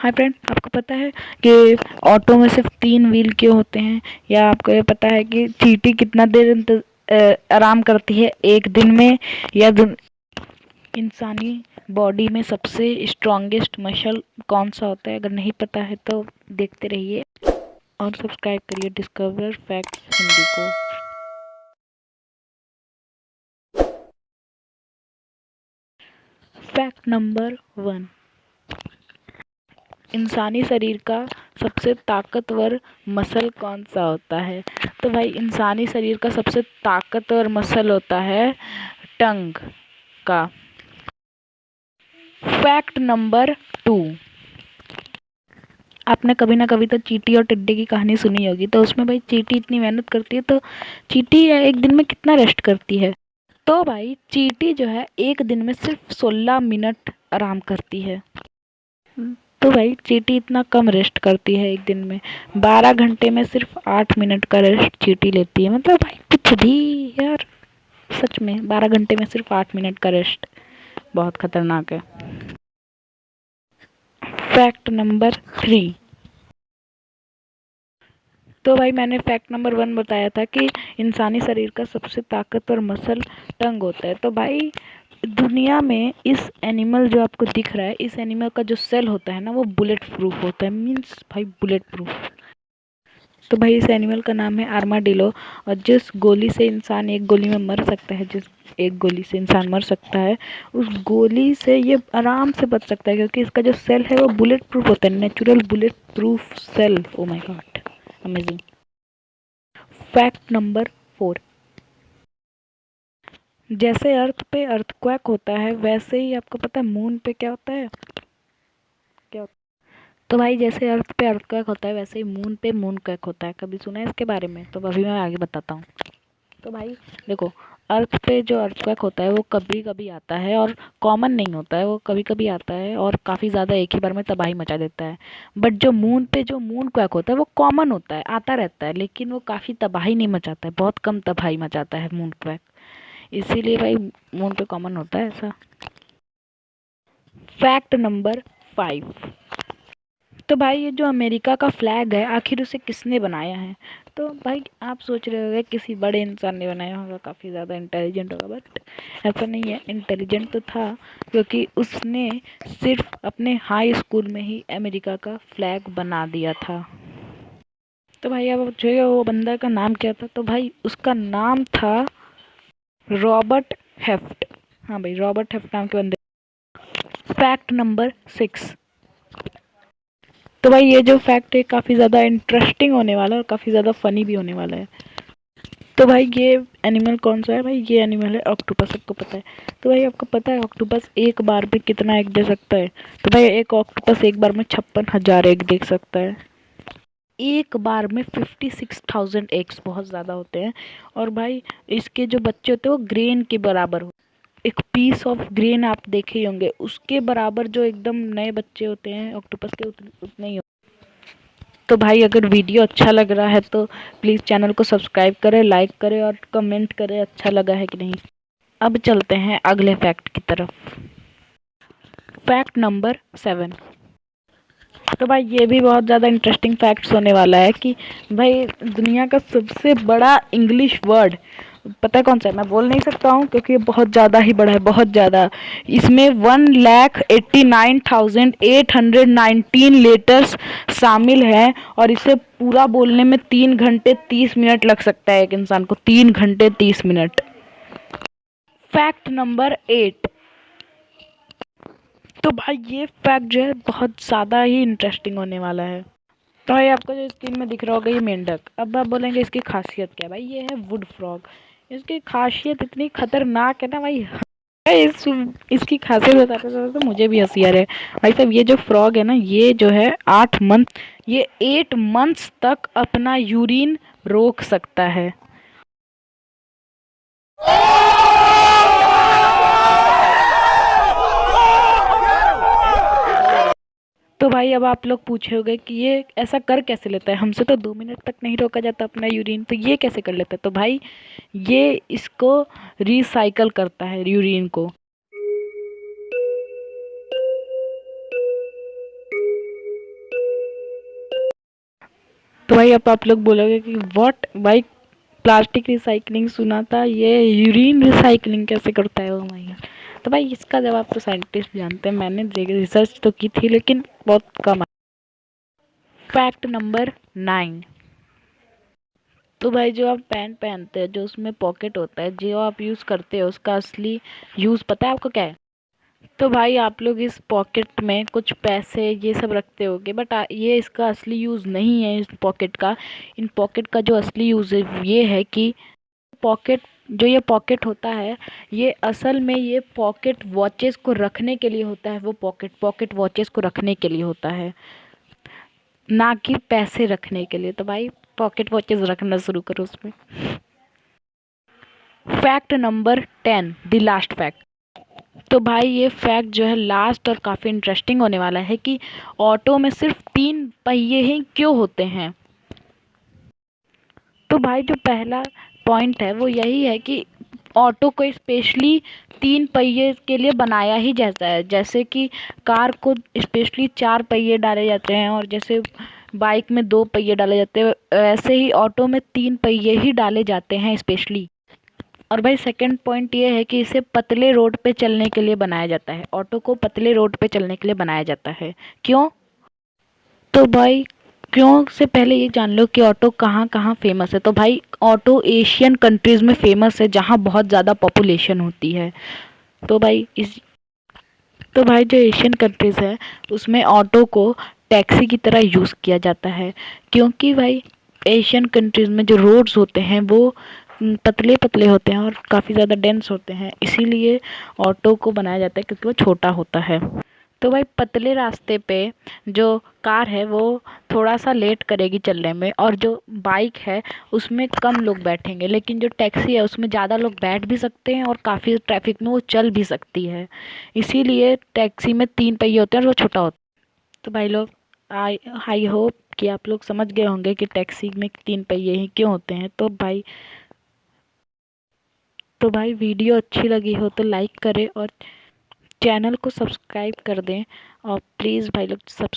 Hi friend, आपको पता है कि ऑटो में सिर्फ 3 व्हील क्यों होते हैं? या आपको ये पता है कि चींटी कितना देर आराम करती है एक दिन में? या इंसानी बॉडी में सबसे स्ट्रॉन्गेस्ट मसल कौन सा होता है? अगर नहीं पता है तो देखते रहिए और सब्सक्राइब करिए डिस्कवर फैक्ट्स हिंदी को। फैक्ट नंबर 1, इंसानी शरीर का सबसे ताकतवर मसल कौन सा होता है? तो भाई इंसानी शरीर का सबसे ताकतवर मसल होता है टंग का। फैक्ट नंबर 2, आपने कभी ना कभी तो चींटी और टिड्डे की कहानी सुनी होगी। तो उसमें भाई चींटी इतनी मेहनत करती है तो चींटी एक दिन में कितना रेस्ट करती है? तो भाई चींटी जो है एक दिन में सिर्फ 16 मिनट आराम करती है। तो भाई चींटी इतना कम रेस्ट करती है एक दिन में। 12 घंटे में सिर्फ 8 मिनट का रेस्ट चींटी लेती है। मतलब भाई कुछ भी यार, सच में 12 घंटे में सिर्फ 8 मिनट का रेस्ट बहुत खतरनाक है। फैक्ट नंबर 3, तो भाई मैंने फैक्ट नंबर 1 बताया था कि इंसानी शरीर का सबसे ताकतवर मसल टंग होता है। तो भाई दुनिया में इस एनिमल जो आपको दिख रहा है, इस एनिमल का जो सेल होता है ना, वो बुलेट प्रूफ होता है। मीन्स भाई बुलेट प्रूफ। तो भाई इस एनिमल का नाम है आर्माडिलो। और जिस गोली से इंसान एक गोली में मर सकता है, जिस एक गोली से इंसान मर सकता है, उस गोली से ये आराम से बच सकता है, क्योंकि इसका जो सेल है वो बुलेट प्रूफ होता है। Natural bullet proof cell. Oh my god, amazing. Fact number 4, जैसे अर्थ पे अर्थक्वेक होता है, वैसे ही आपको पता है मून पे क्या होता है? क्या होता है? तो भाई जैसे अर्थ पे अर्थक्वेक होता है, वैसे ही मून पे मूनक्वेक होता है। कभी सुना है इसके बारे में? तो अभी मैं आगे बताता हूँ। तो भाई देखो, अर्थ पे जो अर्थक्वेक होता है वो कभी कभी आता है और कॉमन नहीं होता है। वो कभी कभी आता है और काफ़ी ज़्यादा एक ही बार में तबाही मचा देता है। बट जो मून पे जो मून क्वैक होता है वो कॉमन होता है, आता रहता है, लेकिन वो काफ़ी तबाही नहीं मचाता है। बहुत कम तबाही मचाता है मून क्वैक। इसीलिए भाई मून पे कॉमन होता है ऐसा। फैक्ट नंबर 5, तो भाई ये जो अमेरिका का फ्लैग है, आखिर उसे किसने बनाया है? तो भाई आप सोच रहे होंगे किसी बड़े इंसान ने बनाया होगा, काफ़ी ज़्यादा इंटेलिजेंट होगा। बट ऐसा नहीं है। इंटेलिजेंट तो था, क्योंकि उसने सिर्फ अपने हाई स्कूल में ही अमेरिका का फ्लैग बना दिया था। तो भाई अब जो वो बंदा का नाम क्या था? तो भाई उसका नाम था रॉबर्ट हेफ्ट। हाँ भाई, रॉबर्ट हेफ्ट नाम के बंदे। फैक्ट नंबर 6, तो भाई ये जो फैक्ट है काफ़ी ज़्यादा इंटरेस्टिंग होने वाला है और काफ़ी ज़्यादा फनी भी होने वाला है। तो भाई ये एनिमल कौन सा है? भाई ये एनिमल है ऑक्टोपस। सबको पता है। तो भाई आपको पता है ऑक्टोपस एक बार में कितना एग दे सकता है? तो भाई एक ऑक्टोपस एक बार में 56,000 एग दे सकता है। एक बार में 56,000 एग्स बहुत ज़्यादा होते हैं। और भाई इसके जो बच्चे होते हैं वो ग्रेन के बराबर होते हैं। एक पीस ऑफ ग्रेन आप देखे ही होंगे, उसके बराबर जो एकदम नए बच्चे होते हैं ऑक्टोपस के, उतने ही। तो भाई अगर वीडियो अच्छा लग रहा है तो प्लीज़ चैनल को सब्सक्राइब करें, लाइक करें और कमेंट करें अच्छा लगा है कि नहीं। अब चलते हैं अगले फैक्ट की तरफ। फैक्ट नंबर 7, तो भाई ये भी बहुत ज़्यादा इंटरेस्टिंग फैक्ट्स होने वाला है कि भाई दुनिया का सबसे बड़ा इंग्लिश वर्ड पता है कौन सा है? मैं बोल नहीं सकता हूँ क्योंकि ये बहुत ज़्यादा ही बड़ा है, बहुत ज़्यादा। इसमें 1,89,819 लेटर्स शामिल हैं और इसे पूरा बोलने में 3 घंटे 30 मिनट लग सकता है एक इंसान को। 3 घंटे 30 मिनट। फैक्ट नंबर 8, तो भाई ये फैक्ट जो है बहुत ज़्यादा ही इंटरेस्टिंग होने वाला है। तो भाई आपको जो स्क्रीन में दिख रहा होगा ये मेंढक। अब आप बोलेंगे इसकी खासियत क्या है? भाई ये है वुड फ्रॉग। इसकी खासियत इतनी खतरनाक है ना भाई। इसकी खासियत बताते बताते तो मुझे भी हंसी आ रहा है। भाई साहब ये जो फ्रॉग है ना, ये जो है 8 मंथ, ये 8 मंथ्स तक अपना यूरिन रोक सकता है। तो भाई अब आप लोग पूछे होंगे कि ये ऐसा कर कैसे लेता है? हमसे तो 2 मिनट तक नहीं रोका जाता अपना यूरिन, तो ये कैसे कर लेता है? तो भाई ये इसको रिसाइकल करता है यूरिन को। तो भाई अब आप लोग बोलोगे कि व्हाट भाई, प्लास्टिक रिसाइकलिंग सुना था, ये यूरिन रिसाइकलिंग कैसे करता है? ओ माय गॉड। तो भाई इसका जवाब तो साइंटिस्ट जानते हैं, मैंने रिसर्च तो की थी लेकिन बहुत कम। Fact number 9। तो भाई जो आप पैंट पहनते हैं, जो उसमें पॉकेट होता है, जो आप यूज़ करते हो, उसका असली यूज़ पता है आपको क्या है? तो भाई आप लोग इस पॉकेट में कुछ पैसे ये सब रखते होगे, बट ये इसका असली यूज़ नहीं है इस पॉकेट का। इन पॉकेट का जो असली यूज़ है ये है कि पॉकेट, जो ये पॉकेट होता है, ये असल में ये पॉकेट वॉचेस को रखने के लिए होता है। वो पॉकेट पॉकेट वॉचेस को रखने के लिए होता है, ना कि पैसे रखने के लिए। तो भाई पॉकेट वॉचेस रखना शुरू करो उसमें। Fact number 10, the last fact. तो भाई ये फैक्ट जो है लास्ट और काफ़ी इंटरेस्टिंग होने वाला है कि ऑटो में सिर्फ 3 पहिए ही क्यों होते हैं। तो भाई जो पहला पॉइंट है वो यही है कि ऑटो को स्पेशली 3 पहिए के लिए बनाया ही जाता है। जैसे कि कार को स्पेशली 4 पहिए डाले जाते हैं, और जैसे बाइक में 2 पहिए डाले जाते हैं, वैसे ही ऑटो में 3 पहिए ही डाले जाते हैं स्पेशली। और भाई सेकंड पॉइंट ये है कि इसे पतले रोड पे चलने के लिए बनाया जाता है। ऑटो को पतले रोड पे चलने के लिए बनाया जाता है। क्यों? तो भाई क्यों से पहले ये जान लो कि ऑटो कहाँ कहाँ फेमस है। तो भाई ऑटो एशियन कंट्रीज में फेमस है, जहाँ बहुत ज़्यादा पॉपुलेशन होती है। तो भाई इस तो भाई जो एशियन कंट्रीज़ है उसमें ऑटो को टैक्सी की तरह यूज़ किया जाता है, क्योंकि भाई एशियन कंट्रीज़ में जो रोड्स होते हैं वो पतले पतले होते हैं और काफ़ी ज़्यादा डेंस होते हैं, इसीलिए ऑटो को बनाया जाता है क्योंकि वो छोटा होता है। तो भाई पतले रास्ते पे जो कार है वो थोड़ा सा लेट करेगी चलने में, और जो बाइक है उसमें कम लोग बैठेंगे, लेकिन जो टैक्सी है उसमें ज़्यादा लोग बैठ भी सकते हैं और काफ़ी ट्रैफिक में वो चल भी सकती है। इसीलिए टैक्सी में 3 पहिए होते हैं और वो छोटा होता है। तो भाई लोग, आई आई होप कि आप लोग समझ गए होंगे कि टैक्सी में 3 पहिए ही क्यों होते हैं। तो भाई वीडियो अच्छी लगी हो तो लाइक करें और चैनल को सब्सक्राइब कर दें, और प्लीज़ भाई लोग सब्सक्राइब